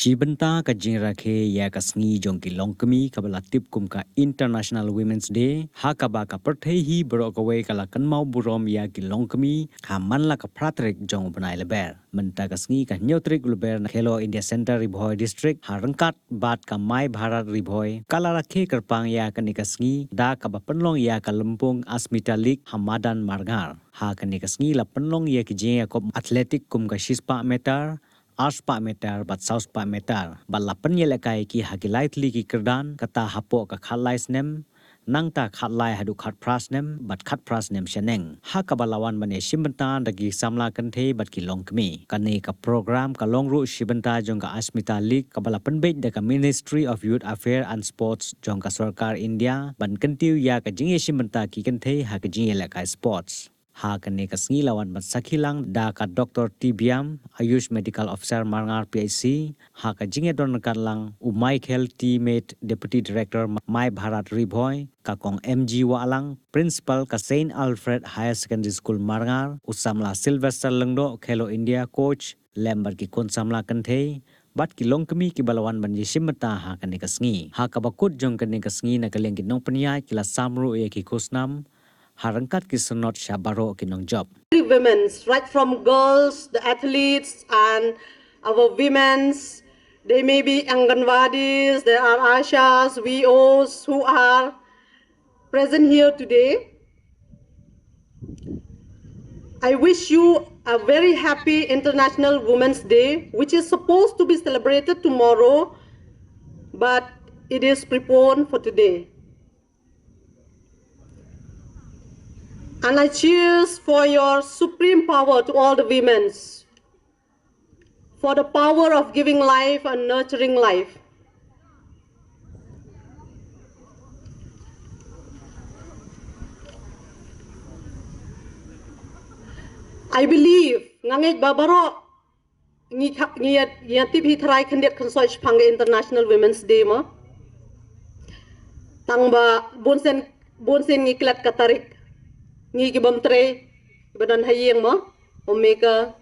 Shimbynta ka jingra khe ya ka sngi jong ki longkmie ka bala tip kum ka International Women's Day ha ka ba ka perthei hi bro ka we ka la kan mau burom ya ki longkmie kha man la ka pratrik jong banai le ber menta ka sngi ka nyotrik le ber na Hello India Center Ribhoi District ha rangkat bat ka mai Bharat Ribhoi kala rakhe karpang ya ka ni ka sngi da ka ba penlong ya ka lempung ASMITA League hamadan Marngar ha ka ni ka sngi la penlong ya ki je ya ko athletic kum ka shispa meter Aspa meter bat sauspa meter balapan yelekai ki hakilai tli ki kerdan kata hapo ka khalai snem nang ta khatlai hadu khat pras nem bat khat pras nem sheneng ha ka balawan bane Shimbynta dagi samla kynthei bat ki longkmie kane ka program ka longru Shimbynta jong ka ASMITA League ka balapan bej da ka Ministry of Youth Affairs and Sports jong ka sarkar India ban kentiu ya ka jinge Shimbynta ki kynthei ha ka jinge lekai sports ha kane ka sngi lawan mat sakhilang da ka Dr. Tibiam Ayush Medical Officer Marngar PIC ha ka jinge don kan lang Michael Teammate Deputy Director Mai Bharat Ribhoi ka kong MG Walang Principal ka Saint Alfred Higher Secondary School Marngar usamla Sylvester Lengdo Hello India Coach lembar ki khun samla kynthei bat ki longkmie ki balawan ban Shimbynta ha kane ka sngi ha ka bakut jong kane ka sngi na kaleng ki nong pnya ki la samru e ki khusnam harangkat kisnot syabaro kinong job. Women's, right from girls, the athletes, and our women's, they may be Anganwadis, there are Ashas, VOs who are present here today. I wish you a very happy International Women's Day, which is supposed to be celebrated tomorrow, but it is preponed for today. And I cheers for your supreme power to all the women, for the power of giving life and nurturing life. I believe ngangit babaro ngiyat tipi try kandet konsoy pang International Women's Day mo. Tangba bonsen ngiklat katarik. Ngi kibam tre badan hayeng mo omega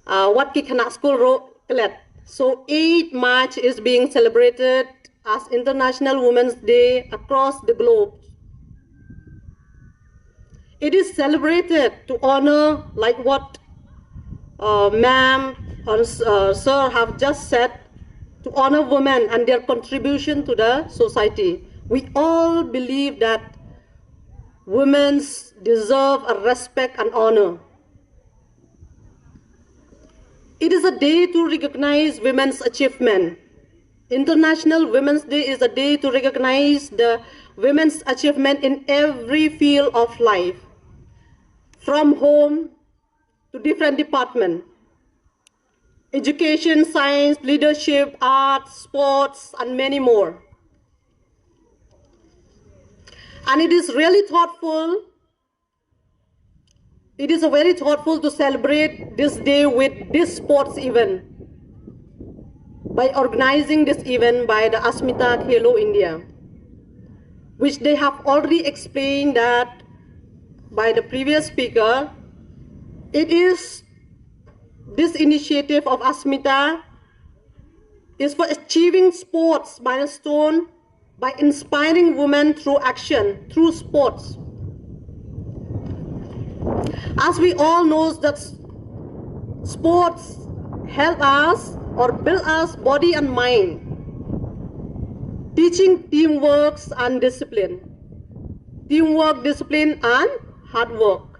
what ki khana school ro klet. So 8 March is being celebrated as International Women's Day across the globe. It is celebrated to honor like what ma'am or sir have just said, to honor women and their contribution to the society. We all believe that women deserve a respect and honor. It is a day to recognize women's achievement. International Women's Day is a day to recognize the women's achievement in every field of life, from home to different departments. Education, science, leadership, arts, sports, and many more. And it is really thoughtful. It is very thoughtful to celebrate this day with this sports event by organizing this event by the ASMITA Hello India, which they have already explained that by the previous speaker. It is this initiative of ASMITA is for achieving sports milestone by inspiring women through action, through sports. As we all know that sports help us or build us body and mind, teaching teamwork and discipline. Teamwork, discipline, and hard work.